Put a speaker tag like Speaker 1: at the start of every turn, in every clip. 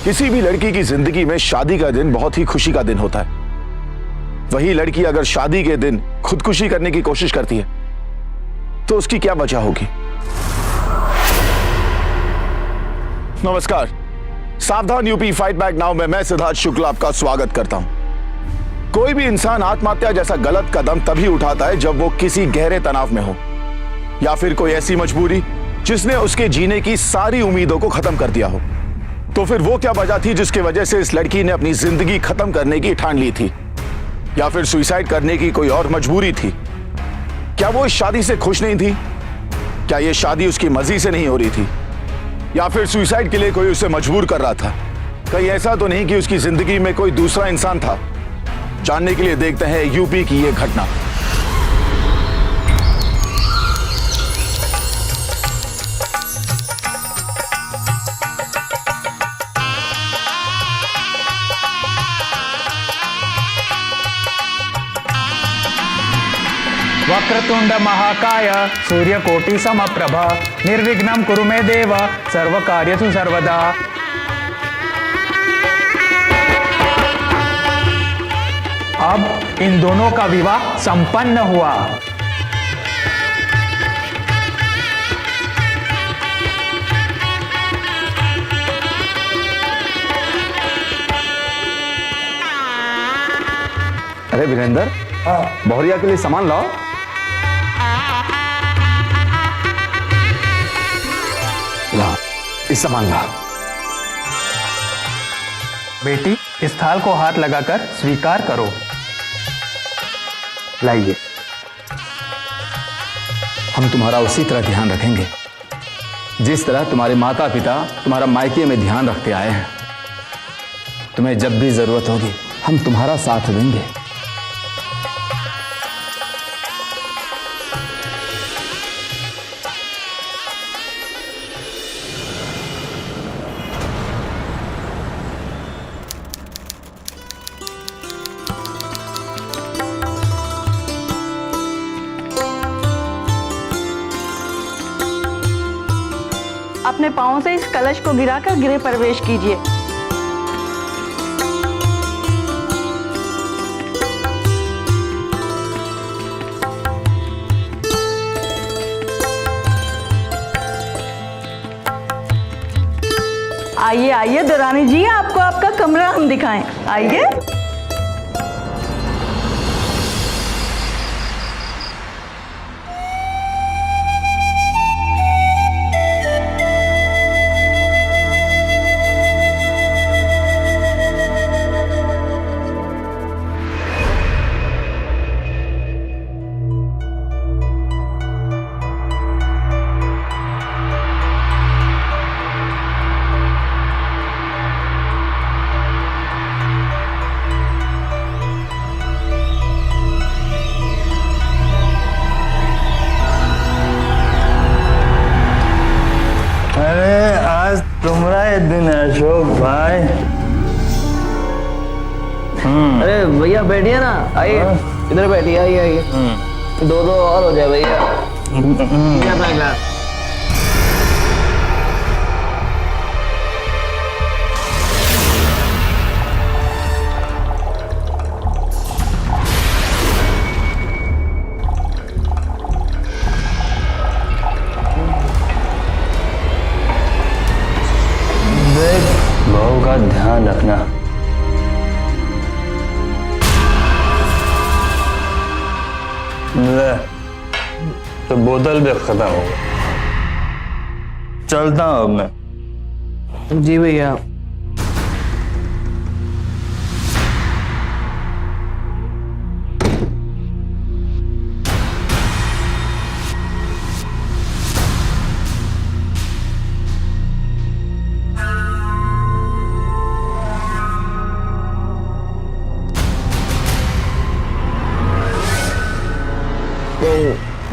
Speaker 1: किसी भी लड़की की जिंदगी में शादी का दिन बहुत ही खुशी का दिन होता है। वही लड़की अगर शादी के दिन खुदकुशी करने की कोशिश करती है तो उसकी क्या वजह होगी? नमस्कार, सावधान यूपी फाइट बैक नाउ में मैं सिद्धार्थ शुक्ला आपका स्वागत करता हूं। कोई भी इंसान आत्महत्या जैसा गलत कदम तभी उठाता है जब वो किसी गहरे तनाव में हो या फिर कोई ऐसी मजबूरी जिसने उसके जीने की सारी उम्मीदों को खत्म कर दिया हो। तो फिर वो क्या वजह थी जिसकी वजह से इस लड़की ने अपनी जिंदगी खत्म करने की ठान ली थी? या फिर सुसाइड करने की कोई और मजबूरी थी? क्या वो इस शादी से खुश नहीं थी? क्या ये शादी उसकी मर्जी से नहीं हो रही थी? या फिर सुसाइड के लिए कोई उसे मजबूर कर रहा था? कहीं ऐसा तो नहीं कि उसकी जिंदगी में कोई दूसरा इंसान था? जानने के लिए देखते हैं यूपी की ये घटना।
Speaker 2: वक्रतुंड महाकाय सूर्यकोटि समप्रभ निर्विघ्नं कुरु मे देव सर्वकार्येषु सर्वदा। अब इन दोनों का विवाह संपन्न हुआ।
Speaker 1: अरे वीरेंद्र, बहुरिया के लिए सामान लाओ। ला, इस सामान ला।
Speaker 2: बेटी, इस थाल को हाथ लगाकर स्वीकार करो।
Speaker 1: लाइए। हम तुम्हारा उसी तरह ध्यान रखेंगे जिस तरह तुम्हारे माता पिता तुम्हारा मायके में ध्यान रखते आए हैं। तुम्हें जब भी जरूरत होगी हम तुम्हारा साथ देंगे।
Speaker 3: अपने पांवों से इस कलश को गिराकर गृह प्रवेश कीजिए। आइए आइए दुरानी जी, आपको आपका कमरा हम दिखाएं। आइए।
Speaker 4: दिन अशोक भाई।
Speaker 5: अरे भैया बैठिए ना, आइए इधर बैठिए, आइए आइए। दो दो और हो जाए भैया। क्या पैसा?
Speaker 4: बहू का ध्यान रखना। ले, तो बोतल भी खत्म हो गई। चलता हूँ अब मैं।
Speaker 5: जी भैया।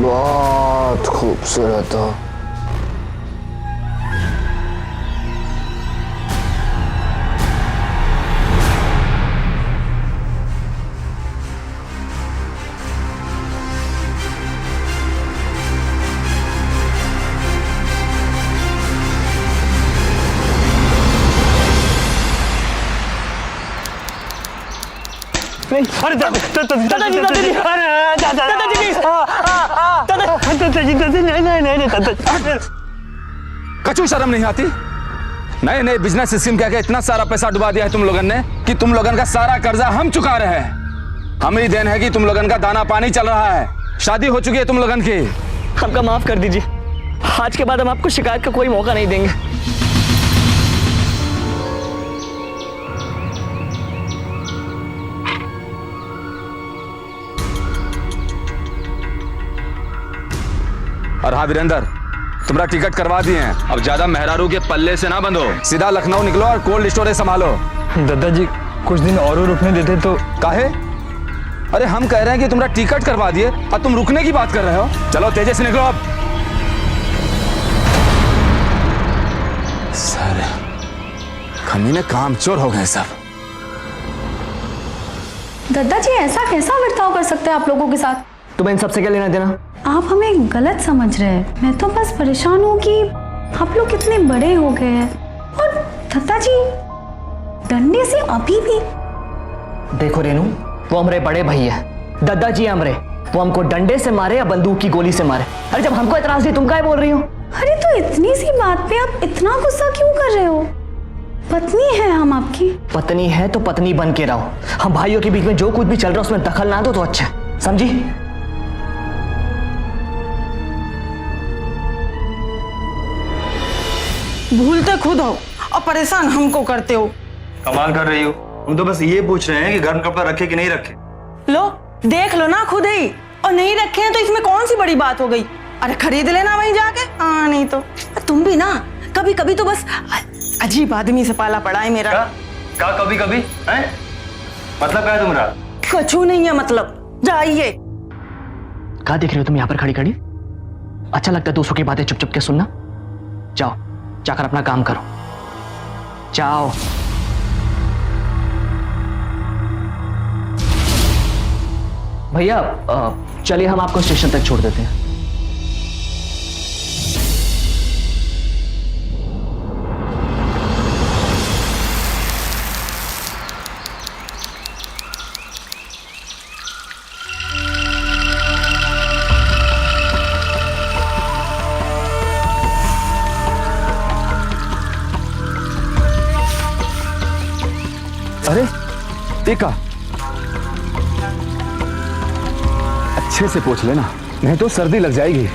Speaker 4: बहुत खूबसूरत हो।
Speaker 2: नहीं।
Speaker 4: अरे दादाजी
Speaker 2: दादाजी,
Speaker 6: कछु शर्म नहीं आती? नए नए बिजनेस स्कीम कह के इतना सारा पैसा डुबा दिया है तुम लोगन ने कि तुम लोगन का सारा कर्जा हम चुका रहे हैं। हमें देन है कि तुम लोगन का दाना पानी चल रहा है, शादी हो चुकी है तुम लोगन की।
Speaker 5: हमका माफ कर दीजिए, आज के बाद हम आपको शिकायत का कोई मौका नहीं देंगे।
Speaker 6: और हाँ वीरेंद्र, तुम्हारा टिकट करवा दिए हैं, अब ज्यादा मेहरारू के पल्ले से ना बंधो, सीधा लखनऊ निकलो और कोल्ड स्टोरेज संभालो।
Speaker 4: दादाजी कुछ दिन और रुकने देते तो।
Speaker 6: काहे? अरे हम कह रहे हैं कि तुम्हारा टिकट करवा दिए और तुम रुकने की बात कर रहे हो। चलो तेजी से निकलो अब। सर खमीने कामचोर हो गए सब।
Speaker 7: दादाजी ऐसा कैसा बर्ताव कर सकते हैं आप लोगों के साथ?
Speaker 5: तुम्हें इन सबसे क्या लेना देना?
Speaker 7: आप हमें गलत समझ रहे हैं। मैं तो बस परेशान हूँ कि आप लोग कितने बड़े हो गए हैं और दादाजी डंडे से अभी भी।
Speaker 5: देखो रेनू, वो हमारे बड़े भाई है, दादाजी हमरे, वो हमको डंडे से मारे या बंदूक की गोली से मारे। अरे जब हमको इतराज नहीं, तुम क्या बोल रही हो?
Speaker 7: अरे तो इतनी सी बात पे आप इतना गुस्सा क्यों कर रहे हो? पत्नी है हम आपकी।
Speaker 5: पत्नी है तो पत्नी बन के रहो। हम भाइयों के बीच में जो कुछ भी चल रहा है उसमें दखल ना दो तो अच्छा, समझी?
Speaker 3: भूलते खुद हो और परेशान हमको करते हो।
Speaker 4: कमाल कर रही हो, हम तो बस ये पूछ रहे हैं कि गर्म कपड़ा रखे कि नहीं रखे।
Speaker 3: लो देख लो ना खुद ही, और नहीं रखे हैं तो इसमें कौन सी बड़ी बात हो गई? अरे खरीद लेना वहीं जाके। हाँ नहीं तो तुम भी ना कभी कभी तो बस अजीब आदमी से पाला पड़ा है मेरा।
Speaker 4: क्या कभी कभी है? मतलब क्या है तुम्हारा?
Speaker 3: कछु नहीं है मतलब, जाइए।
Speaker 5: क्या देख रहे हो तुम यहाँ पर खड़ी खड़ी? अच्छा लगता है दूसरों की बातें चुप चुप के सुनना? जाओ जाकर अपना काम करो, जाओ। भैया चलिए हम आपको स्टेशन तक छोड़ देते हैं।
Speaker 6: अरे टीका अच्छे से पोंछ लेना, नहीं तो सर्दी लग जाएगी।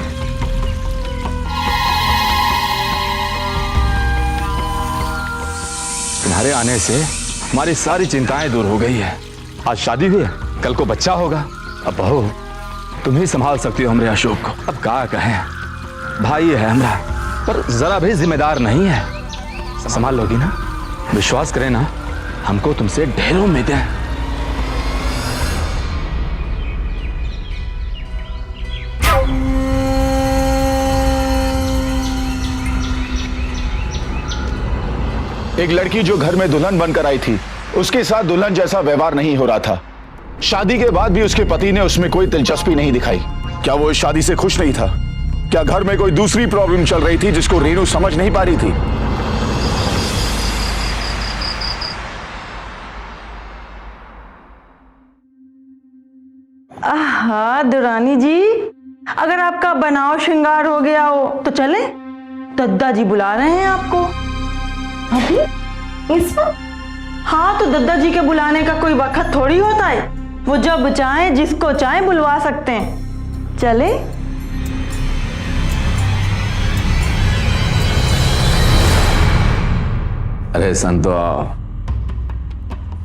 Speaker 6: तुम्हारे आने से हमारी सारी चिंताएं दूर हो गई है। आज शादी हुई है, कल को बच्चा होगा। अब बहू तुम ही संभाल सकती हो हमरे अशोक को। अब क्या कहें, भाई है हमरा, पर जरा भी जिम्मेदार नहीं है। संभाल लोगी ना? विश्वास करें ना, हमको तुमसे ढेरों उम्मीदें हैं।
Speaker 1: एक लड़की जो घर में दुल्हन बनकर आई थी, उसके साथ दुल्हन जैसा व्यवहार नहीं हो रहा था। शादी के बाद भी उसके पति ने उसमें कोई दिलचस्पी नहीं दिखाई। क्या वो इस शादी से खुश नहीं था? क्या घर में कोई दूसरी प्रॉब्लम चल रही थी जिसको रेनू समझ नहीं पा रही थी?
Speaker 3: आहा दुरानी जी, अगर आपका बनाव श्रृंगार हो गया हो तो चले, दादाजी बुला रहे हैं आपको।
Speaker 7: अभी इस वक्त?
Speaker 3: हाँ तो दादाजी के बुलाने का कोई वक्त थोड़ी होता है, वो जब चाहे जिसको चाहे बुलवा सकते हैं। चले?
Speaker 6: अरे संतो,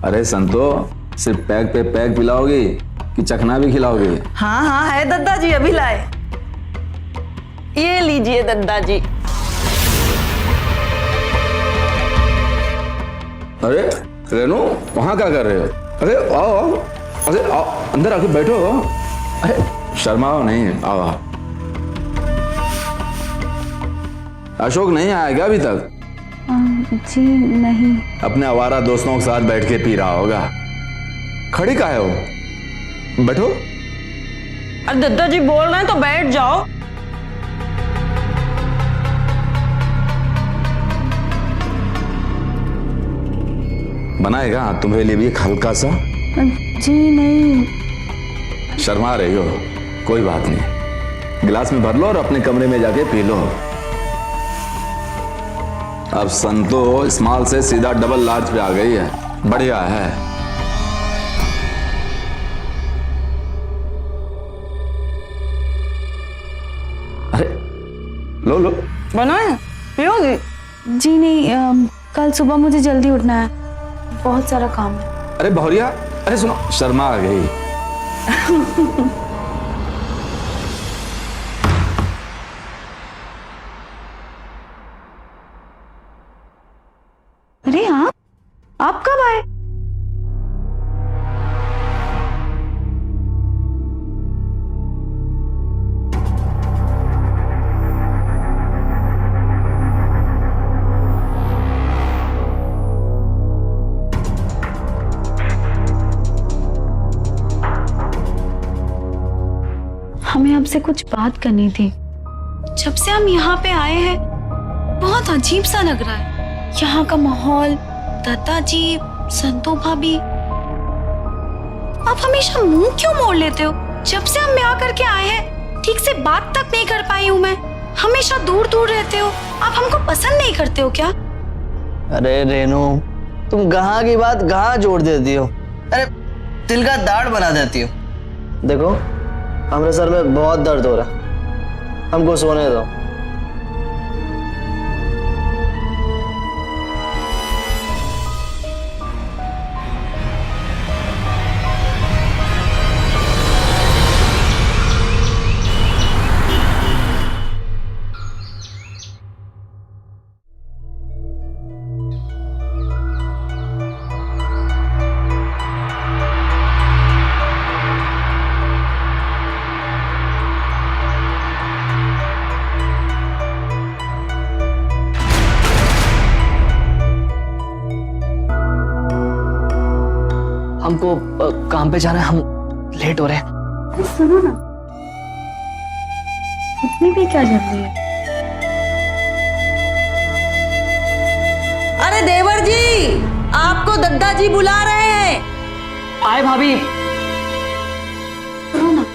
Speaker 6: अरे संतो, सिर्फ पैक पे पैक पिलाओगी कि चखना भी खिलाओगी?
Speaker 3: हाँ हाँ है दादाजी, अभी लाए। ये लीजिए दादाजी।
Speaker 6: अरे रेनू, वहां क्या कर रहे हो? अरे आओ आओ, अरे आओ, अंदर आके बैठो। अरे शर्माओ नहीं, आओ आओ। अशोक नहीं आया क्या अभी तक?
Speaker 7: जी नहीं।
Speaker 6: अपने आवारा दोस्तों के साथ बैठ के पी रहा होगा। खड़ी काहे हो? बैठो।
Speaker 3: अरे दादाजी बोल रहे हैं तो बैठ जाओ।
Speaker 6: बनाएगा तुम्हारे लिए भी एक हल्का सा
Speaker 7: जी नहीं।
Speaker 6: शर्मा रही हो, कोई बात नहीं, गिलास में भर लो और अपने कमरे में जाके पी लो। अब संतो स्मॉल से सीधा डबल लार्ज पे आ गई है, बढ़िया है। अरे लो लो।
Speaker 3: बनाए पियोगी?
Speaker 7: जी नहीं, कल सुबह मुझे जल्दी उठना है, बहुत सारा काम है।
Speaker 6: अरे बहुरिया, अरे सुनो, शर्मा आ गई।
Speaker 7: अरे आप कब आए? हमें आपसे कुछ बात करनी थी। जब से हम यहाँ पे आए हैं बहुत अजीब सा लग रहा है। यहाँ का माहौल, दादाजी, संतो भाभी। आप हमेशा मुंह क्यों मोड़ लेते हो? जब से हम यहाँ करके आए हैं ठीक से बात तक नहीं कर पाई हूँ मैं। हमेशा दूर दूर रहते हो। आप हमको पसंद नहीं करते हो क्या?
Speaker 8: अरे रेनू, तुम कहाँ की बात कहाँ जोड़ देती हो? अरे दिल का दाढ़ बना देती हो। देखो, हमारे सर में बहुत दर्द हो रहा है, हमको सोने दो।
Speaker 5: हमको काम पे जाना है, हम लेट हो रहे हैं।
Speaker 7: सुनो ना, इतनी भी क्या जल्दी है?
Speaker 3: अरे देवर जी, आपको दद्दा जी बुला रहे हैं।
Speaker 5: आए भाभी।
Speaker 7: सुनो ना,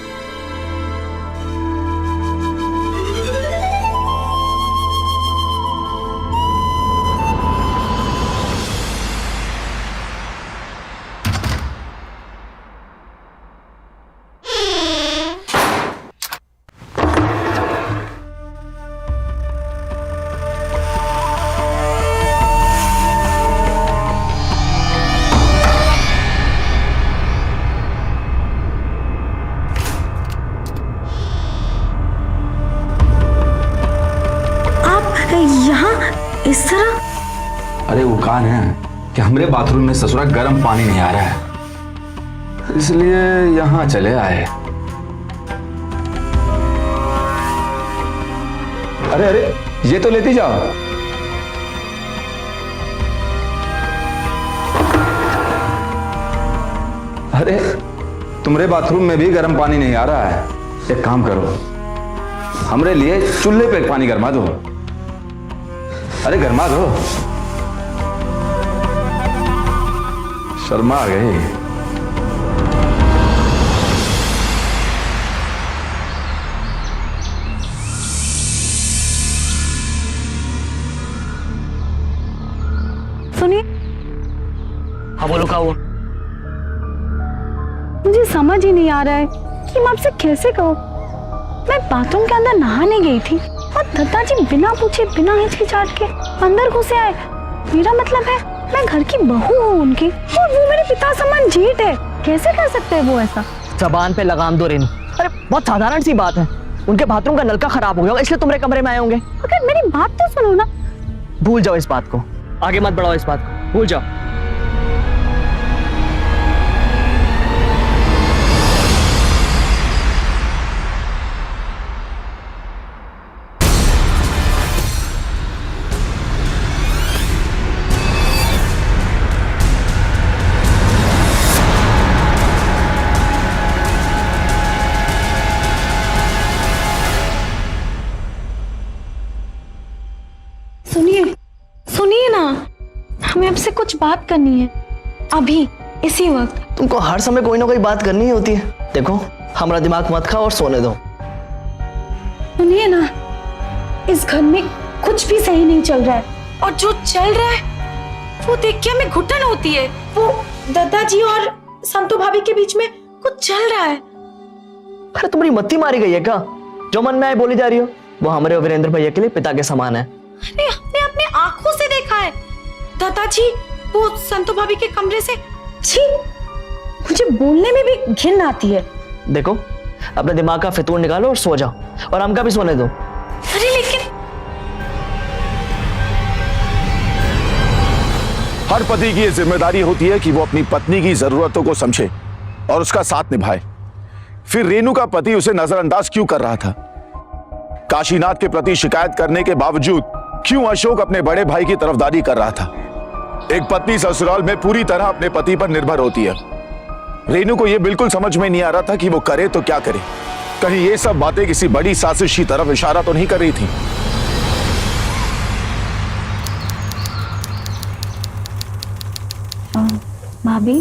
Speaker 7: यहाँ इस तरह?
Speaker 6: अरे वो कान है कि हमारे बाथरूम में ससुरा गर्म पानी नहीं आ रहा है, इसलिए यहाँ चले आए। अरे अरे, ये तो लेती जाओ। अरे तुम्हारे बाथरूम में भी गर्म पानी नहीं आ रहा है, एक काम करो, हमरे लिए चूल्हे पे पानी गरमा दो। अरे गरमा दो। शर्मा आ गई।
Speaker 7: सुनिए।
Speaker 5: हाँ बोलो, क्या हुआ?
Speaker 7: मुझे समझ ही नहीं आ रहा है कि मैं आपसे कैसे कहूँ। मैं बाथरूम के अंदर नहाने गई थी और दादाजी बिना पूछे, बिना हिचकिचाहट के अंदर घुसे आए। मेरा मतलब है मैं घर की बहू हूँ उनकी, और वो मेरे पिता समान जेठ है। कैसे कर सकते हैं वो ऐसा?
Speaker 5: जबान पे लगाम दो रेनू। अरे बहुत साधारण सी बात है, उनके बाथरूम का नलका खराब हो गया इसलिए तुम्हारे कमरे में आए होंगे।
Speaker 7: अगर मेरी बात तो सुनो ना।
Speaker 5: भूल जाओ इस बात को, आगे मत बढ़ाओ इस बात को, भूल जाओ।
Speaker 7: सुनिए, सुनिए ना, हमें आपसे कुछ बात करनी है। अभी इसी वक्त।
Speaker 8: तुमको हर समय कोई ना कोई बात करनी ही होती है। देखो, हमारा दिमाग मत खाओ और सोने दो।
Speaker 7: सुनिए ना, इस घर में कुछ भी सही नहीं चल रहा है, और जो चल रहा है वो देख के हमें घुटन होती है। वो दादाजी और संतू भाभी के बीच में कुछ चल रहा है।
Speaker 8: अरे तुम्हारी मत्ती मारी गई है क्या? जो मन में आए बोली जा रही हो। वो हमारे वीरेंद्र भैया के लिए पिता के समान है।
Speaker 7: अरे हमने अपने आंखों से देखा है दादाजी वो संतू भाभी के कमरे से। छी, मुझे बोलने में भी घिन आती है।
Speaker 8: देखो, अपने दिमाग का फितूर निकालो और सो जाओ, और हमका भी सोने दो।
Speaker 7: अरे लेकिन
Speaker 1: हर पति की ये जिम्मेदारी होती है कि वो अपनी पत्नी की जरूरतों को समझे और उसका साथ निभाए। फिर रेणु का पति उसे नजरअंदाज क्यों कर रहा था? काशीनाथ के प्रति शिकायत करने के बावजूद क्यों अशोक अपने बड़े भाई की तरफदारी कर रहा था? एक पत्नी ससुराल में पूरी तरह अपने पति पर निर्भर होती है। रेणु को यह बिल्कुल समझ में नहीं आ रहा था कि वो करे तो क्या करे। कहीं ये सब बातें किसी बड़ी साजिश की तरफ इशारा तो नहीं कर रही थी?
Speaker 7: भाभी,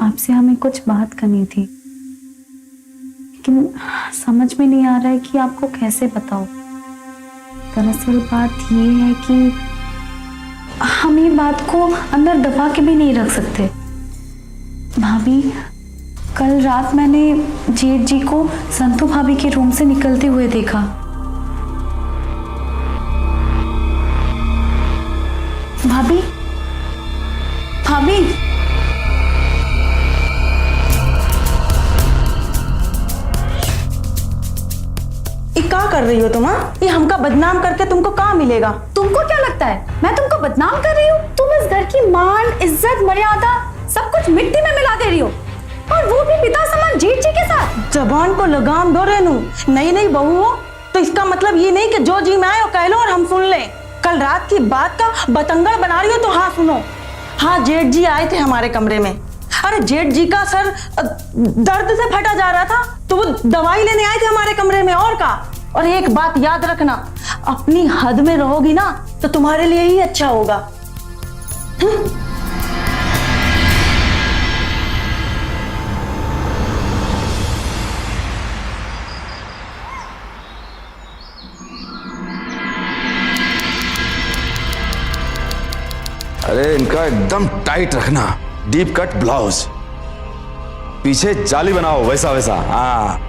Speaker 7: आपसे हमें कुछ बात करनी थी, लेकिन समझ में नहीं आ रहा है कि आपको कैसे बताओ। दरअसल बात ये है कि हम ये बात को अंदर दबा के भी नहीं रख सकते। भाभी, कल रात मैंने जेठ जी को संतू भाभी के रूम से निकलते हुए देखा। भाभी, भाभी,
Speaker 3: ये क्या कर रही हो तुम? ये हमका बदनाम करके तुमको क्या मिलेगा?
Speaker 7: तुमको क्या लगता है मैं तुमको बदनाम कर रही हूँ? तुम इस घर की मान, इज्जत, मर्यादा सब कुछ मिट्टी में मिला दे रही हो, और वो भी पिता समान जेठ जी के साथ।
Speaker 3: जबान को लगाम दो रेनू। नई नई बहू हो तो इसका मतलब ये नहीं कि जो जी में आए वो कह लो और हम सुन लें। कल रात की बात का बतंगड़ बना रही हो तो हाँ सुनो। हाँ, जेठ जी आए थे हमारे कमरे में। अरे जेठ जी का सर दर्द से फटा जा रहा था तो वो दवाई लेने आए थे हमारे कमरे में, और का। और एक बात याद रखना, अपनी हद में रहोगी ना तो तुम्हारे लिए ही अच्छा होगा।
Speaker 6: अरे इनका एकदम टाइट रखना, डीप कट ब्लाउज, पीछे जाली बनाओ वैसा वैसा। हाँ,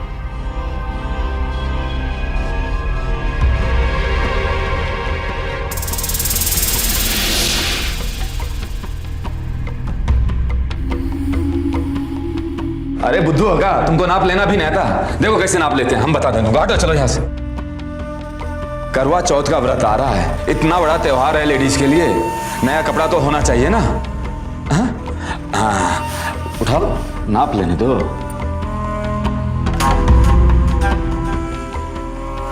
Speaker 6: अरे बुद्धू होगा, तुमको नाप लेना भी नहीं आता? देखो कैसे नाप लेते हैं, हम बता देंगे। हटो, चलो यहां से। करवा चौथ का व्रत आ रहा है, इतना बड़ा त्योहार है लेडीज के लिए, नया कपड़ा तो होना चाहिए ना। हाँ, उठाओ, नाप लेने दो।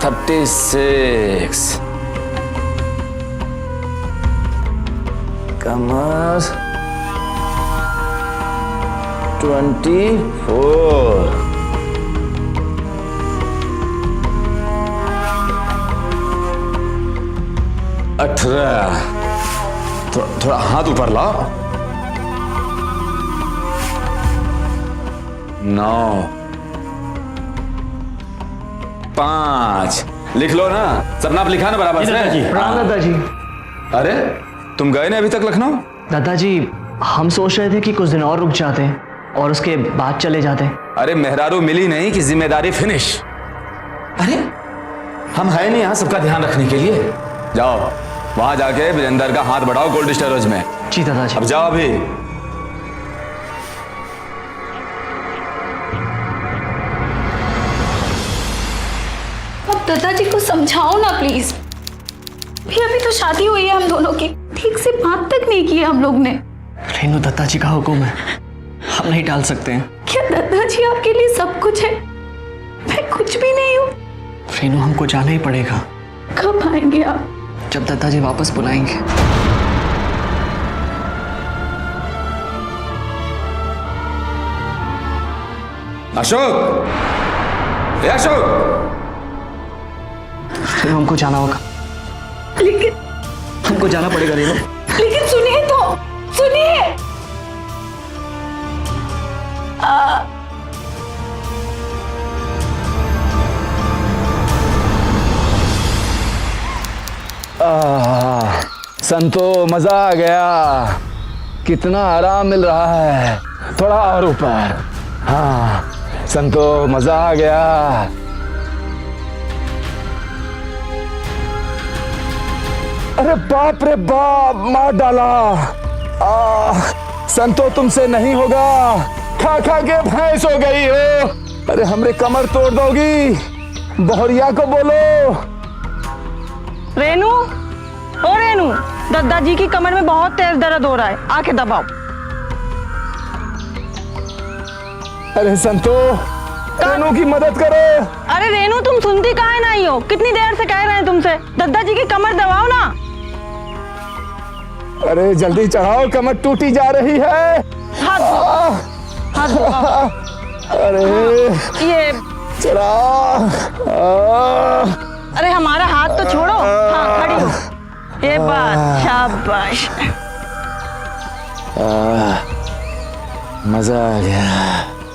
Speaker 6: 36 कमर 24 18 थोड़ा हाथ ऊपर लाओ। 9 5 लिख लो ना, सब नाप लिखा ना बराबर से?
Speaker 8: प्रणाम दादाजी।
Speaker 6: अरे तुम गए नहीं अभी तक लखनऊ?
Speaker 8: दादाजी, हम सोच रहे थे कि कुछ दिन और रुक जाते और उसके बाद चले जाते।
Speaker 6: अरे मेहरारू मिली नहीं कि जिम्मेदारी फिनिश। अरे हम है नहीं यहाँ सबका ध्यान रखने के लिए। जाओ वहां जाके वीरेंद्र का हाथ बढ़ाओ कोल्ड स्टोरेज में।
Speaker 8: जी दादाजी।
Speaker 6: अब जाओ अभी।
Speaker 7: अब दादाजी को समझाओ ना प्लीज। अभी तो शादी हुई है हम दोनों की, ठीक से बात तक नहीं की है हम लोग ने।
Speaker 8: रेनू, दादाजी का हुक्म है, हम नहीं टाल सकते हैं।
Speaker 7: क्या दादाजी आपके लिए सब कुछ है? मैं कुछ भी नहीं हूँ।
Speaker 8: रेनू, हमको जाना ही पड़ेगा।
Speaker 7: कब आएंगे आप?
Speaker 8: जब दादाजी वापस बुलाएंगे।
Speaker 6: अशोक, ए अशोक,
Speaker 8: रेनू, हमको जाना होगा।
Speaker 7: लेकिन
Speaker 8: हमको जाना पड़ेगा रेनू।
Speaker 7: लेकिन सुनिए तो, सुनिए।
Speaker 6: संतो मजा आ गया, कितना आराम मिल रहा है। थोड़ा और ऊपर। हाँ संतो मजा आ गया। अरे बाप रे बाप, मार डाला। संतो तुमसे नहीं होगा, खा खा के भैंस हो गई हो। अरे हमरे कमर तोड़ दोगी, बहुरिया को बोलो।
Speaker 3: रेनू, ओ रेनू, दादाजी की कमर में बहुत तेज दर्द हो रहा है, आके दबाओ।
Speaker 6: अरे संतो, रेनू की मदद करो।
Speaker 3: अरे रेनू, तुम सुनती काहे नहीं हो? कितनी देर से कह रहे हैं तुमसे, दादाजी की कमर दबाओ ना।
Speaker 6: अरे जल्दी चढ़ाओ, कमर टूटी जा रही है।
Speaker 3: हाथ दबाओ।
Speaker 6: अरे
Speaker 3: ये
Speaker 6: चला।
Speaker 3: अरे हमारा हाथ तो छोड़ो। हाँ खड़ी हो, ये बात, शाबाश।
Speaker 6: मजा आ गया।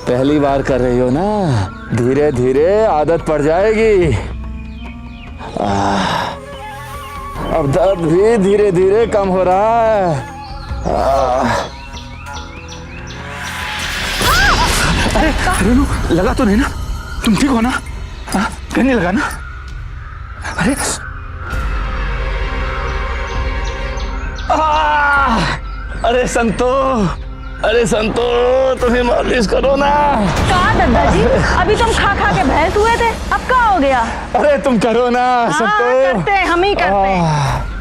Speaker 6: पहली बार कर रही हो ना, धीरे धीरे आदत पड़ जाएगी। अब दर्द भी धीरे धीरे कम हो रहा है।
Speaker 2: अरे रेनू, लगा तो नहीं ना? तुम ठीक हो ना? कहीं नहीं लगा ना? अरे
Speaker 6: अरे संतो, अरे संतो, तुम्हें मालिश करो ना।
Speaker 3: कहा दादाजी, अभी तुम खा खा के भैंस हुए थे, अब क्या हो गया?
Speaker 6: अरे तुम करो ना
Speaker 3: हाँ,
Speaker 6: संतो।
Speaker 3: करते हैं, हम ही करते हैं।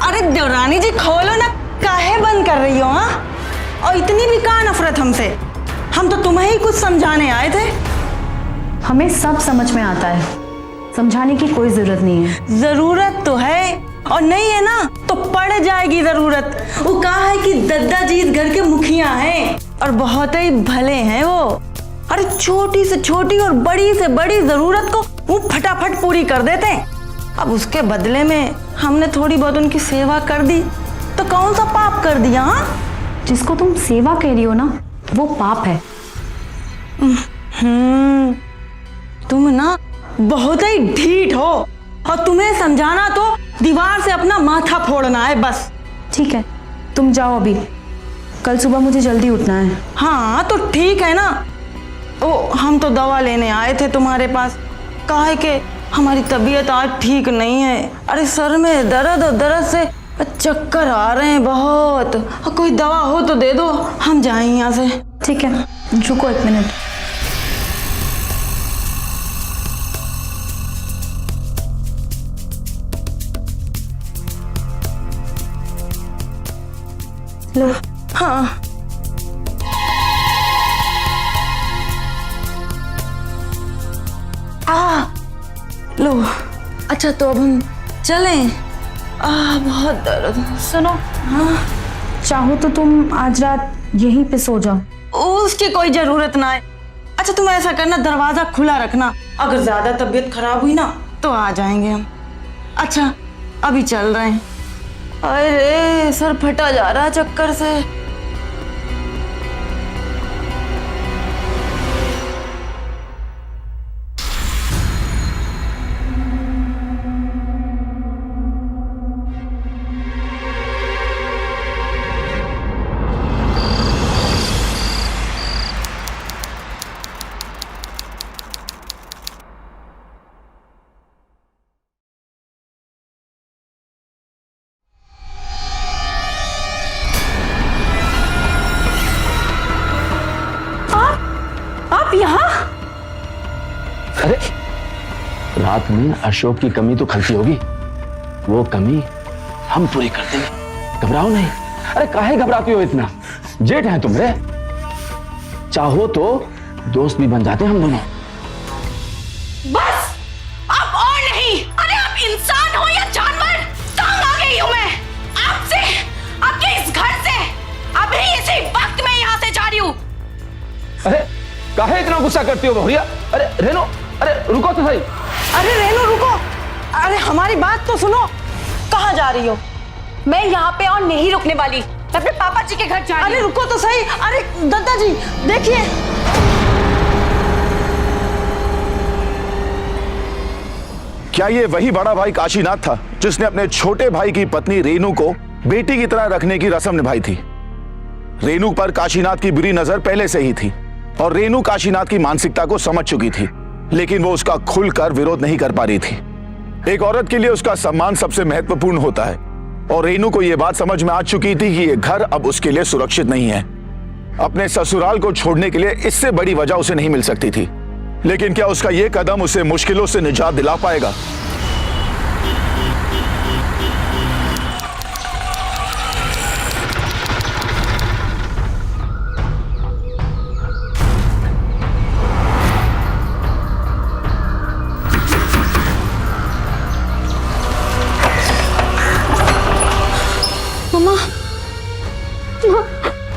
Speaker 3: अरे देवरानी जी, खोलो ना, काहे बंद कर रही हो? हाँ, और इतनी भी कहाँ नफरत हमसे? हम तो तुम्हें ही कुछ समझाने आए थे।
Speaker 7: हमें सब समझ में आता है, समझाने की कोई जरूरत नहीं है।
Speaker 3: जरूरत तो है, और नहीं है ना तो पड़ जाएगी जरूरत। वो कहा है कि दादाजी इस घर के मुखिया हैं और बहुत ही भले हैं वो। अरे छोटी से छोटी और बड़ी से बड़ी जरूरत को वो फटाफट पूरी कर देते हैं। अब उसके बदले में हमने थोड़ी बहुत उनकी सेवा कर दी तो कौन सा पाप कर दिया? हाँ,
Speaker 7: जिसको तुम सेवा कह रही हो ना, वो पाप है।
Speaker 3: तुम ना बहुत ही ढीठ हो, और तुम्हें समझाना तो दीवार से अपना माथा फोड़ना है बस।
Speaker 7: ठीक है, तुम जाओ अभी, कल सुबह मुझे जल्दी उठना है।
Speaker 3: हाँ तो ठीक है ना। ओ, हम तो दवा लेने आए थे तुम्हारे पास। कहा है कि हमारी तबीयत आज ठीक नहीं है। अरे सर में दर्द और दर्द से चक्कर आ रहे हैं बहुत। कोई दवा हो तो दे दो, हम जाएं यहाँ से।
Speaker 7: ठीक है, रुको एक मिनट। लो।
Speaker 3: हाँ लो। अच्छा तो अब हम चलें? बहुत दर्द।
Speaker 7: सुनो,
Speaker 3: हाँ,
Speaker 7: चाहो तो तुम आज रात यहीं पे सो जाओ।
Speaker 3: उसकी कोई जरूरत ना है। अच्छा तुम ऐसा करना, दरवाजा खुला रखना, अगर ज्यादा तबीयत खराब हुई ना तो आ जाएंगे हम। अच्छा अभी चल रहे हैं। अरे सर फटा जा रहा है चक्कर से।
Speaker 7: आप यहाँ?
Speaker 6: अरे रात में अशोक की कमी तो खलती होगी, वो कमी हम पूरी कर देंगे, घबराओ नहीं। अरे काहे घबराती हो इतना? जेठ हैं तुम रे, चाहो तो दोस्त भी बन जाते हम दोनों।
Speaker 3: बस अब और नहीं। अरे आप इंसान हो या जानवर, तंग आ गई हूँ मैं आपसे, आपके इस घर से। अभी इसी वक्त मैं यहाँ से जा रही हूँ।
Speaker 6: अरे काहे इतना गुस्सा करती हो बहुरिया? अरे रेनू, अरे रुको तो सही।
Speaker 3: अरे रेनू रुको, अरे हमारी बात तो सुनो। कहाँ जा रही हो?
Speaker 9: मैं यहाँ पे और नहीं रुकने वाली, मैं अपने पापा जी के घर जा रही
Speaker 3: अरे
Speaker 9: हूँ।
Speaker 3: रुको तो सही। अरे दत्ता जी देखिए।
Speaker 1: क्या ये वही बड़ा भाई काशीनाथ था जिसने अपने छोटे भाई की पत्नी रेनू को बेटी की तरह रखने की रस्म निभाई थी? रेनू पर काशीनाथ की बुरी नजर पहले से ही थी और रेनू काशीनाथ की मानसिकता को समझ चुकी थी, लेकिन वो उसका खुलकर विरोध नहीं कर पा रही थी। एक औरत के लिए उसका सम्मान सबसे महत्वपूर्ण होता है और रेनू को यह बात समझ में आ चुकी थी कि यह घर अब उसके लिए सुरक्षित नहीं है। अपने ससुराल को छोड़ने के लिए इससे बड़ी वजह उसे नहीं मिल सकती थी, लेकिन क्या उसका यह कदम उसे मुश्किलों से निजात दिला पाएगा?
Speaker 7: मम्मा,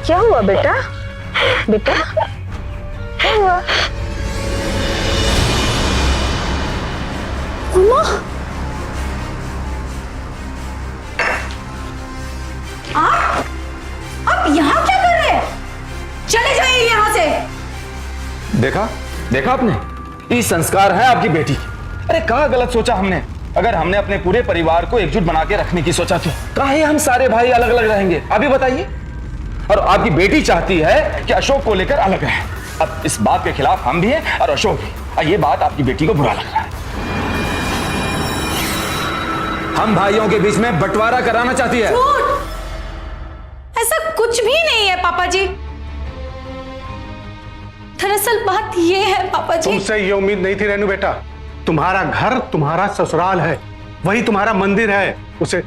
Speaker 7: क्या हुआ बेटा? बेटा क्या हुआ? मम्मा,
Speaker 9: आप यहाँ क्या कर रहे हैं? चले जाइए यहाँ से।
Speaker 6: देखा देखा आपने, ये संस्कार है आपकी बेटी। अरे कहाँ गलत सोचा हमने? अगर हमने अपने पूरे परिवार को एकजुट बना के रखने की सोचा तो काहे हम सारे भाई अलग अलग रहेंगे? अभी बताइए। और आपकी बेटी चाहती है कि अशोक को लेकर अलग रहे। अब इस बात के खिलाफ हम भी हैं और अशोक भी। और ये बात आपकी बेटी को बुरा लग रहा है। हम भाइयों के बीच में बंटवारा कराना चाहती है।
Speaker 9: ऐसा कुछ भी नहीं है पापा जी। दरअसल बात ये है पापा जी।
Speaker 10: तुमसे ये उम्मीद नहीं थी रेनू बेटा। तुम्हारा घर तुम्हारा ससुराल है, वही तुम्हारा मंदिर है। उसे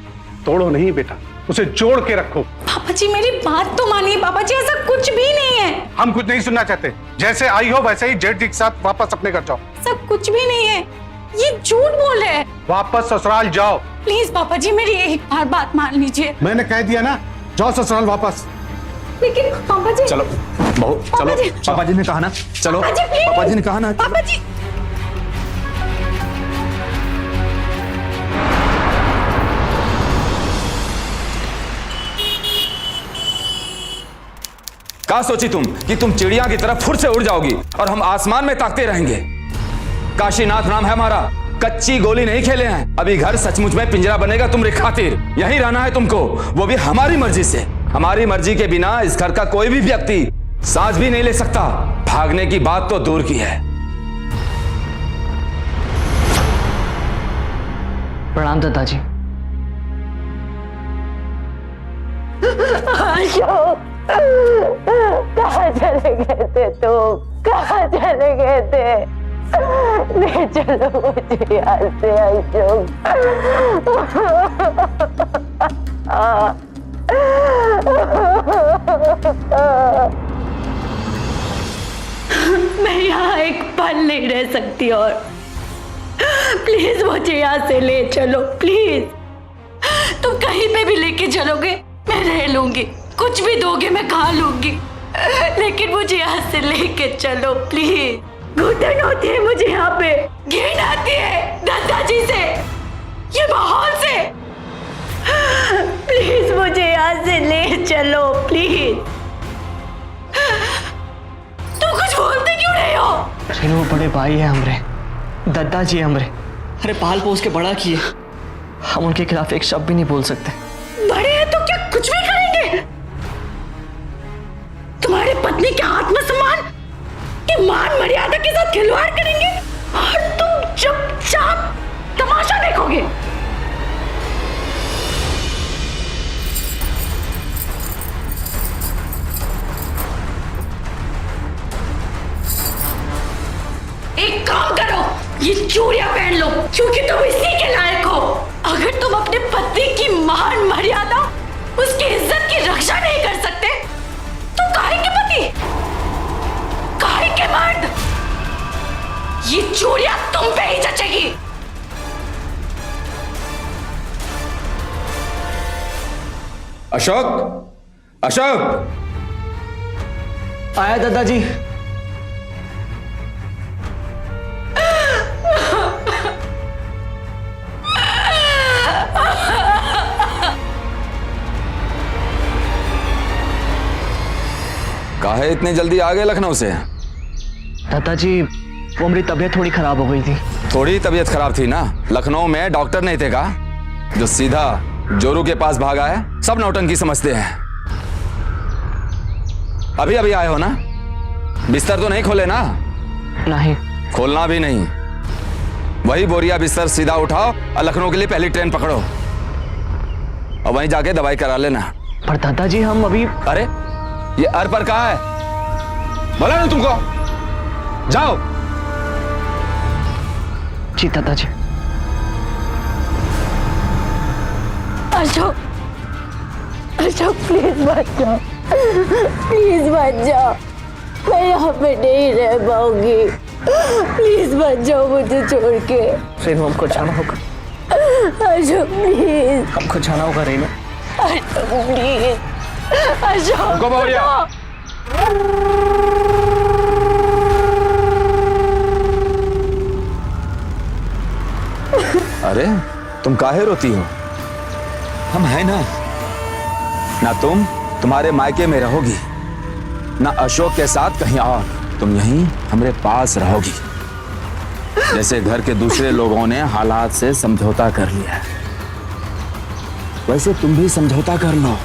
Speaker 10: तोड़ो नहीं बेटा, उसे जोड़ के रखो।
Speaker 9: पापा जी मेरी बात तो मानिए पापा जी, ऐसा कुछ भी नहीं है।
Speaker 10: हम कुछ नहीं सुनना चाहते। जैसे आई हो वैसे ही जेठ जी के साथ वापस अपने घर जाओ।
Speaker 9: ऐसा कुछ भी नहीं है, ये झूठ बोल रहे हैं।
Speaker 10: वापस ससुराल जाओ।
Speaker 9: प्लीज पापा जी मेरी एक बार बात मान लीजिए।
Speaker 10: मैंने कह दिया ना, जाओ ससुराल वापस।
Speaker 9: लेकिन पापा जी।
Speaker 6: चलो बहू चलो, पापा जी ने कहा ना, चलो पापा जी ने कहा ना।
Speaker 9: पापा जी
Speaker 6: क्या सोची तुम कि तुम चिड़िया की तरह फुर से उड़ जाओगी और हम आसमान में ताकते रहेंगे? काशीनाथ नाम है हमारा, कच्ची गोली नहीं खेले हैं। अभी घर सचमुच में पिंजरा बनेगा तुम्हारी खातिर। यहीं रहना है तुमको, वो भी हमारी मर्जी से। हमारी मर्जी के बिना इस घर का कोई भी व्यक्ति सांस भी नहीं ले सकता। भागने की बात तो दूर की है।
Speaker 5: प्रणाम दादाजी।
Speaker 7: कहाँ चले गए थे तुम? कहाँ चले गए थे? ले चलो मुझे यहाँ से अशोक।
Speaker 9: मैं यहाँ एक पल नहीं रह सकती और प्लीज मुझे यहाँ से ले चलो प्लीज। तुम कहीं पे भी लेके चलोगे मैं रह लूंगी, कुछ भी दोगे मैं खा लूंगी, लेकिन मुझे यहाँ से लेके चलो प्लीज। घुटन होती है मुझे यहाँ पे, घिन आती है दादाजी से, ये माहौल से। प्लीज मुझे यहाँ से ले चलो प्लीज। तुम कुछ बोलते क्यों नहीं हो?
Speaker 5: रेनू बड़े भाई है हमरे, दादाजी हमरे। अरे पाल पोस के बड़ा किए, हम उनके खिलाफ एक शब्द भी नहीं बोल सकते।
Speaker 9: बड़े हैं तो क्या कुछ भी करेंगे? तुम्हारे पत्नी के आत्मसम्मान के मान मर्यादा के साथ खिलवाड़ करेंगे और तुम चुपचाप तमाशा देखोगे। एक काम करो, ये चूड़ियां पहन लो क्योंकि तुम इसी के लायक हो। अगर तुम अपने पति की मान मर्यादा, उसकी इज्जत की रक्षा नहीं कर सकते
Speaker 6: अशोक, अशोक,
Speaker 8: आया दादाजी।
Speaker 6: काहे इतने जल्दी आ गए लखनऊ से?
Speaker 5: दादाजी वो मेरी तबीयत थोड़ी खराब हो गई थी।
Speaker 6: थोड़ी तबीयत खराब थी ना? लखनऊ में डॉक्टर नहीं थे का जो सीधा जोरू के पास भागा है? सब नौटंकी समझते हैं। अभी अभी आए हो ना? बिस्तर तो नहीं खोले ना?
Speaker 5: नहीं।
Speaker 6: खोलना भी नहीं। वही बोरिया बिस्तर सीधा उठाओ और लखनऊ के लिए पहली ट्रेन पकड़ो और वहीं जाके दवाई करा लेना।
Speaker 5: पर दादाजी हम अभी।
Speaker 6: अरे ये अर पर कहाँ है? बोला ना तुमको, जाओ।
Speaker 5: जी दादाजी।
Speaker 9: अशोक, अशोक प्लीज मत जाओ, प्लीज मत जाओ, मैं यहाँ पे नहीं रह पाऊंगी, प्लीज मत जाओ मुझे छोड़ के।
Speaker 5: रेनू हमको जाना होगा।
Speaker 9: अशोक प्लीज,
Speaker 5: हमको जाना होगा रेनू।
Speaker 9: अशोक प्लीज, अशोक
Speaker 6: अरे तुम काहे रोती हो? हम हैं ना तुम तुम्हारे मायके में रहोगी, ना अशोक के साथ कहीं और। तुम यहीं हमारे पास रहोगी। जैसे घर के दूसरे लोगों ने हालात से समझौता कर लिया है, वैसे तुम भी समझौता कर लो।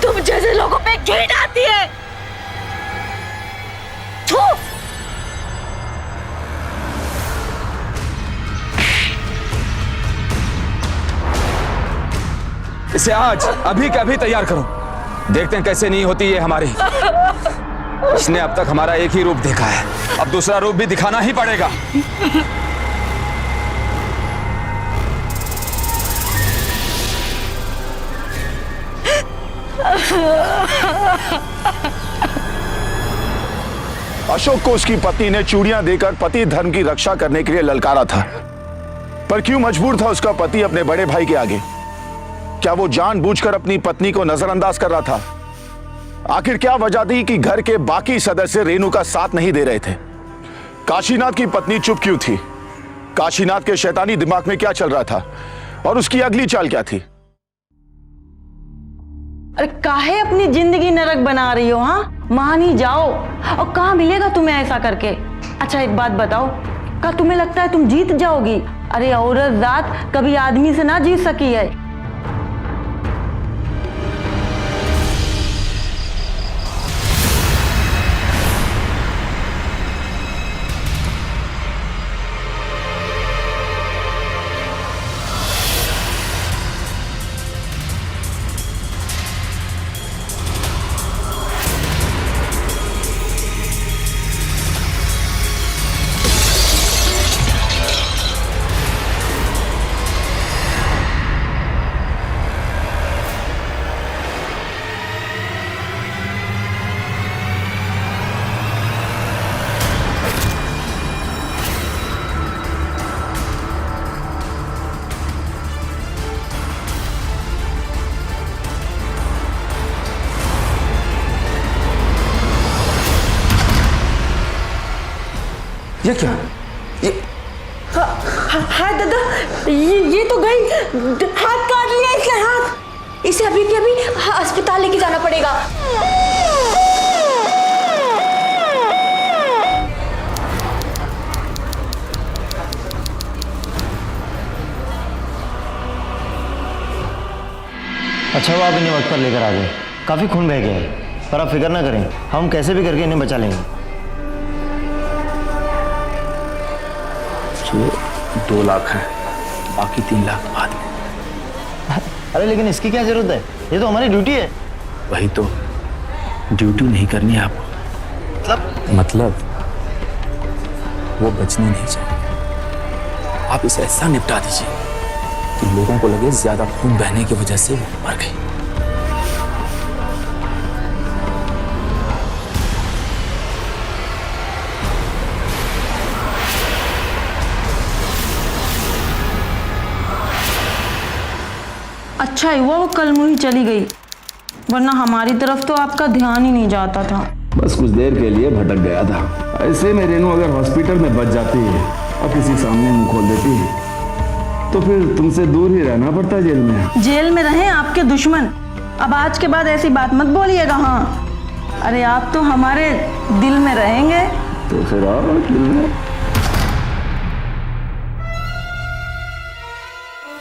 Speaker 9: तुम जैसे लोगों पे घिन आती है। थू।
Speaker 6: इसे आज अभी के अभी तैयार करो, देखते हैं कैसे नहीं होती है हमारी। इसने अब तक हमारा एक ही रूप देखा है, अब दूसरा रूप भी दिखाना ही पड़ेगा।
Speaker 1: अशोक को उसकी पत्नी ने चूड़ियां देकर पति धर्म की रक्षा करने के लिए ललकारा था, पर क्यों मजबूर था उसका पति अपने बड़े भाई के आगे? क्या वो जानबूझकर अपनी पत्नी को नजरअंदाज कर रहा था? आखिर क्या वजह थी कि घर के बाकी सदस्य रेनू का साथ नहीं दे रहे थे? काशीनाथ की पत्नी चुप क्यों थी? काशीनाथ के शैतानी दिमाग में क्या चल रहा था और उसकी अगली चाल क्या थी?
Speaker 3: अरे काहे अपनी जिंदगी नरक बना रही हो? हाँ, मान ही जाओ। और कहाँ मिलेगा तुम्हें ऐसा करके? अच्छा एक बात बताओ, क्या तुम्हें लगता है तुम जीत जाओगी? अरे औरत जात कभी आदमी से ना जीत सकी है।
Speaker 6: ये क्या? ये
Speaker 3: हाय दादा, ये तो गई, हाथ काट लिया इसने, हाथ।
Speaker 9: इसे अभी के अभी अस्पताल लेके जाना पड़ेगा।
Speaker 8: अच्छा वो आप इन्हें वक्त पर लेकर आ गए, काफी खून बह गया है, पर आप फिक्र ना करें, हम कैसे भी करके इन्हें बचा लेंगे।
Speaker 2: 2 लाख है, बाकी 3 लाख बाद में।
Speaker 8: अरे लेकिन इसकी क्या जरूरत है, ये तो हमारी ड्यूटी है।
Speaker 2: वही तो, ड्यूटी नहीं करनी है आपको। मतलब वो बचनी नहीं चाहिए। आप इसे ऐसा निपटा दीजिए कि लोगों को लगे ज्यादा खून बहने की वजह से वो मर गई।
Speaker 3: अच्छा हुआ वो कल मुही चली गई, वरना हमारी तरफ तो आपका ध्यान ही नहीं जाता था।
Speaker 6: बस कुछ देर के लिए भटक गया था। ऐसे में रेनू अगर हॉस्पिटल में बच जाती है और किसी सामने मुंह खोल देती है तो फिर तुमसे दूर ही रहना पड़ता जेल में।
Speaker 3: जेल में रहें आपके दुश्मन, अब आज के बाद ऐसी बात मत बोलिएगा। हाँ, अरे आप तो हमारे दिल में रहेंगे।
Speaker 6: तो फिर आओ दिल में।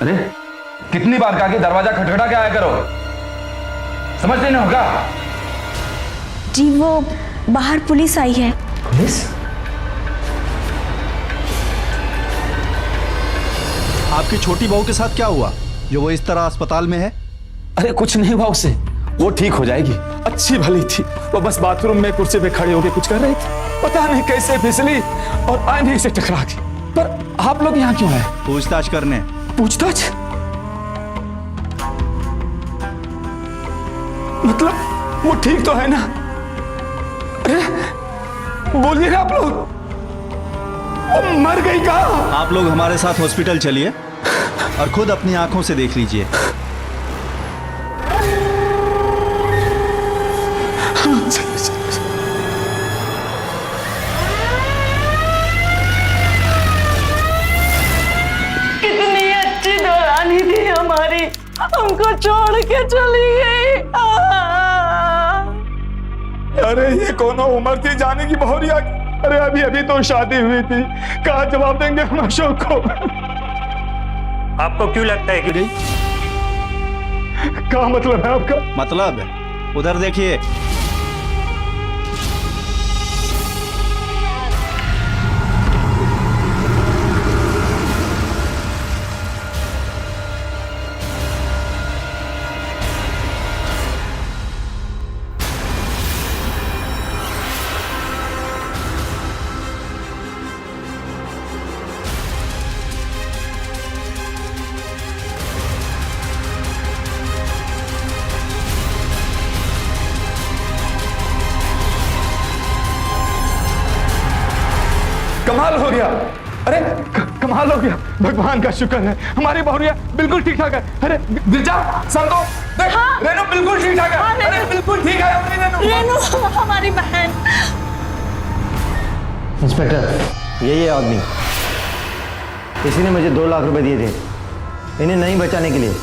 Speaker 6: अरे कितनी बार कहा कि दरवाजा खटखटा के आया करो, समझ नहीं होगा?
Speaker 7: जी वो बाहर पुलिस आई है।
Speaker 5: पुलिस?
Speaker 10: आपकी छोटी बहू के साथ क्या हुआ जो वो इस तरह अस्पताल में है?
Speaker 2: अरे कुछ नहीं हुआ उसे, वो ठीक हो जाएगी। अच्छी भली थी, वो बस बाथरूम में कुर्सी पे खड़े होकर कुछ कर रही थी, पता नहीं कैसे फिसली और आईने से टकरा गई। पर आप लोग यहाँ क्यों आए?
Speaker 10: पूछताछ करने।
Speaker 2: पूछताछ? मतलब वो ठीक तो है ना? अरे बोलिए ना आप लोग, वो मर गई कहाँ?
Speaker 10: आप लोग हमारे साथ हॉस्पिटल चलिए और खुद अपनी आंखों से देख लीजिए।
Speaker 3: कितनी अच्छी दौरानी थी हमारी, हमको छोड़ के चली गई।
Speaker 2: अरे ये कौन उम्र थी जाने की बहुरिया की? अरे अभी अभी तो शादी हुई थी, कहा जवाब देंगे हम अशोक को?
Speaker 4: आपको क्यों लगता है कि गई?
Speaker 2: क्या मतलब है आपका?
Speaker 10: मतलब उधर देखिए।
Speaker 2: कमाल हो गया। अरे कमाल हो गया, भगवान का शुक्र है, हमारी बहुरिया बिल्कुल ठीक ठाक है। अरे गिरजा संतो देख,
Speaker 3: हाँ?
Speaker 2: रेनू बिल्कुल ठीक ठाक है।
Speaker 3: हाँ,
Speaker 2: अरे बिल्कुल ठीक है हमारी रेनू।
Speaker 3: रेनू हमारी बहन।
Speaker 8: इंस्पेक्टर, यही है आदमी, इसी ने मुझे 2 लाख रुपए दिए थे इन्हें नहीं बचाने के लिए,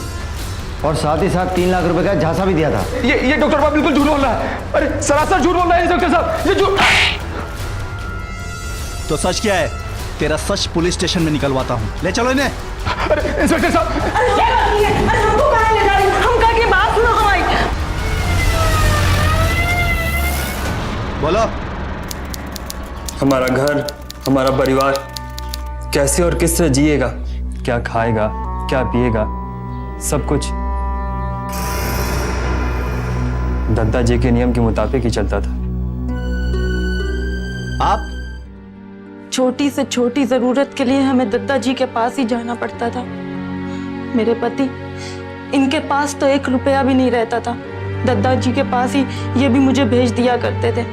Speaker 8: और साथ ही साथ 3 लाख रुपए का झांसा भी दिया था।
Speaker 2: ये डॉक्टर साहब बिल्कुल झूठ बोल रहा है। अरे सरासर झूठ बोल रहा है डॉक्टर साहब, ये झूठ।
Speaker 10: तो सच क्या है? तेरा सच पुलिस स्टेशन में निकलवाता हूँ। ले चलो इन्हें।
Speaker 2: अरे इंस्पेक्टर साहब,
Speaker 3: हमको कहाँ ले जा रही? हम कहा कि बात सुनो हमारी।
Speaker 10: बोलो।
Speaker 11: हमारा घर, हमारा परिवार कैसे और किस तरह जिएगा, क्या खाएगा, क्या पिएगा, सब कुछ दद्दा जी के नियम के मुताबिक ही चलता था।
Speaker 10: आप?
Speaker 3: छोटी से छोटी जरूरत के लिए हमें दद्दा जी के पास ही जाना पड़ता था। मेरे पति, इनके पास तो 1 रुपया भी नहीं रहता था, दद्दा जी के पास ही ये भी मुझे भेज दिया करते थे।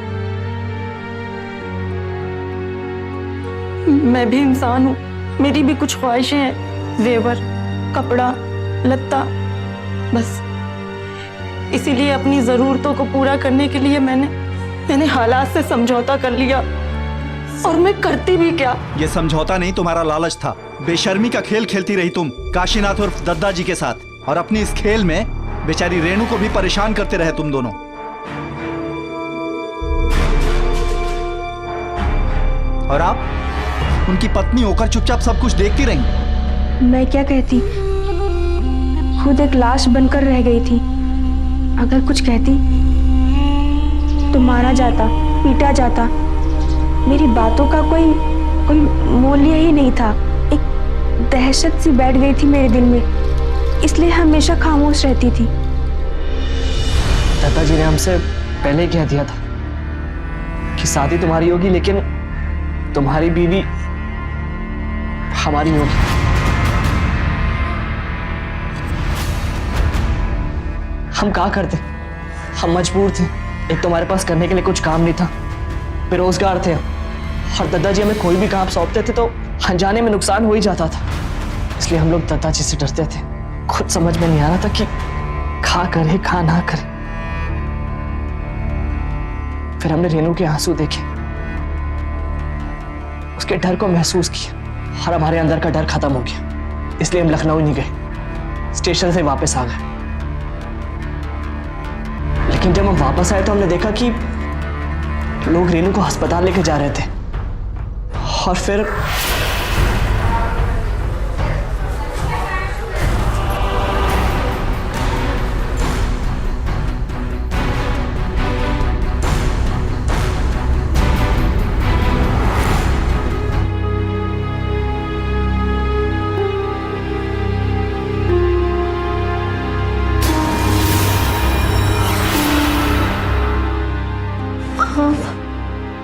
Speaker 3: मैं भी इंसान हूँ, मेरी भी कुछ ख्वाहिशें हैं, जेवर, कपड़ा, लत्ता, बस इसीलिए अपनी जरूरतों को पूरा करने के लिए मैंने हालात से समझौता कर लिया। और मैं करती भी क्या?
Speaker 10: ये समझौता नहीं, तुम्हारा लालच था। बेशर्मी का खेल खेलती रही तुम काशीनाथ और दद्दा जी के साथ, और अपनी इस खेल में बेचारी रेनू को भी परेशान करते रहे तुम दोनों। और आप उनकी पत्नी होकर चुपचाप सब कुछ देखती रही।
Speaker 7: मैं क्या कहती, खुद एक लाश बनकर रह गई थी। अगर कुछ कहती तो मारा जाता, पीटा जाता। मेरी बातों का कोई मूल्य ही नहीं था। एक दहशत सी बैठ गई थी मेरे दिल में, इसलिए हमेशा खामोश रहती थी।
Speaker 5: दादाजी ने हमसे पहले कह दिया था कि शादी तुम्हारी होगी, लेकिन तुम्हारी बीवी हमारी होगी। हम क्या करते, हम मजबूर थे। एक तुम्हारे पास करने के लिए कुछ काम नहीं था, बेरोजगार थे, और दादाजी हमें कोई भी काम सौंपते थे तो अनजाने में नुकसान हो ही जाता था। इसलिए हम लोग दादाजी से डरते थे। खुद समझ में नहीं आ रहा था कि खा करे खा ना करे। फिर हमने रेनू के आंसू देखे, उसके डर को महसूस किया और हमारे अंदर का डर खत्म हो गया। इसलिए हम लखनऊ नहीं गए, स्टेशन से वापस आ गए। लेकिन जब हम वापस आए तो हमने देखा कि लोग रेनू को अस्पताल लेके जा रहे थे। और फिर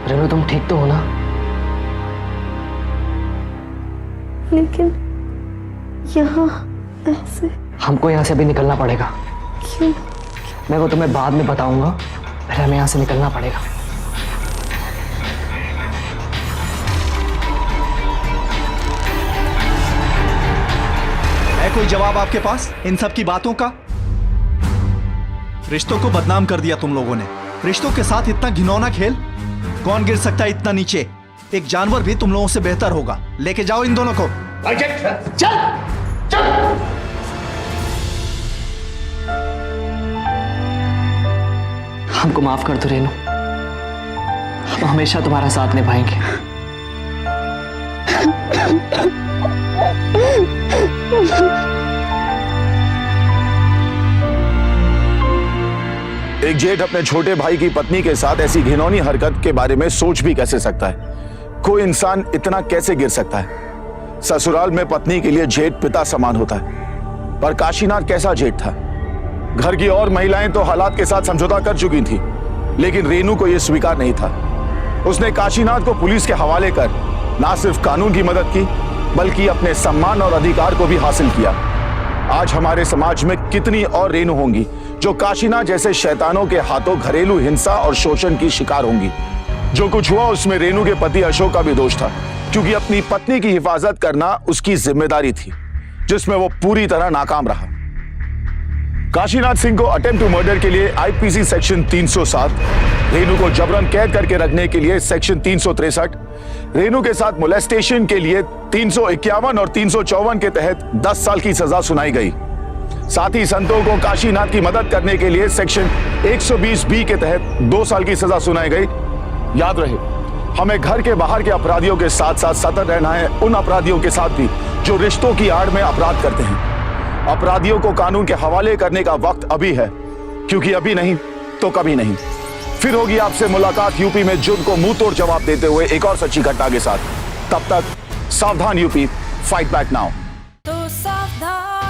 Speaker 5: रेनू, तुम ठीक तो हो ना?
Speaker 7: लेकिन यहाँ ऐसे
Speaker 5: हमको यहाँ से अभी निकलना पड़ेगा।
Speaker 7: क्यों?
Speaker 5: मैं वो तुम्हें बाद में बताऊंगा, पहले हमें यहाँ से निकलना पड़ेगा।
Speaker 10: है कोई जवाब आपके पास इन सब की बातों का? रिश्तों को बदनाम कर दिया तुम लोगों ने। रिश्तों के साथ इतना घिनौना खेल? कौन गिर सकता है इतना नीचे? एक जानवर भी तुम लोगों से बेहतर होगा। लेके जाओ इन दोनों को।
Speaker 5: हमको माफ कर दो रेनू, हम हमेशा तुम्हारा साथ निभाएंगे।
Speaker 1: एक जेठ अपने छोटे भाई की पत्नी के साथ ऐसी घिनौनी हरकत के बारे में सोच भी कैसे सकता है? कोई इंसान इतना कैसे गिर सकता है? ससुराल में पत्नी के लिए जेठ पिता समान होता है, पर काशीनाथ कैसा जेठ था? घर की और महिलाएं तो हालात के साथ समझौता कर चुकी थी, लेकिन रेनू को यह स्वीकार नहीं था। उसने काशीनाथ को पुलिस के हवाले कर ना सिर्फ कानून की मदद की, बल्कि अपने सम्मान और अधिकार को भी हासिल किया। आज हमारे समाज में कितनी और रेनू होंगी जो काशीनाथ जैसे शैतानों के हाथों घरेलू हिंसा और शोषण की शिकार होंगी। जो कुछ हुआ उसमें रेनू के पति अशोक का भी दोष था, क्योंकि अपनी पत्नी की हिफाजत करना उसकी जिम्मेदारी थी, जिसमें वो पूरी तरह नाकाम रहा। काशीनाथ सिंह को अटेम्प्ट टू मर्डर के लिए आईपीसी सेक्शन 307, रेनू को जबरन कैद करके रखने के लिए सेक्शन 363, रेनू के साथ मोलेस्टेशन के लिए 351 और 354 के तहत 10 साल की सजा सुनाई गई। साथ ही संतों को काशीनाथ की मदद करने के लिए सेक्शन 120 के तहत 2 साल की सजा सुनाई गई। याद रहे, हमें घर के बाहर के अपराधियों के साथ साथ सतर्क रहना है उन अपराधियों के साथ भी जो रिश्तों की आड़ में अपराध करते हैं। अपराधियों को कानून के हवाले करने का वक्त अभी है, क्योंकि अभी नहीं तो कभी नहीं। फिर होगी आपसे मुलाकात यूपी में जुर्म को मुंह तोड़ जवाब देते हुए एक और सच्ची घटना के साथ। तब तक सावधान यूपी, फाइट बैक नाउ।
Speaker 9: तो सावधान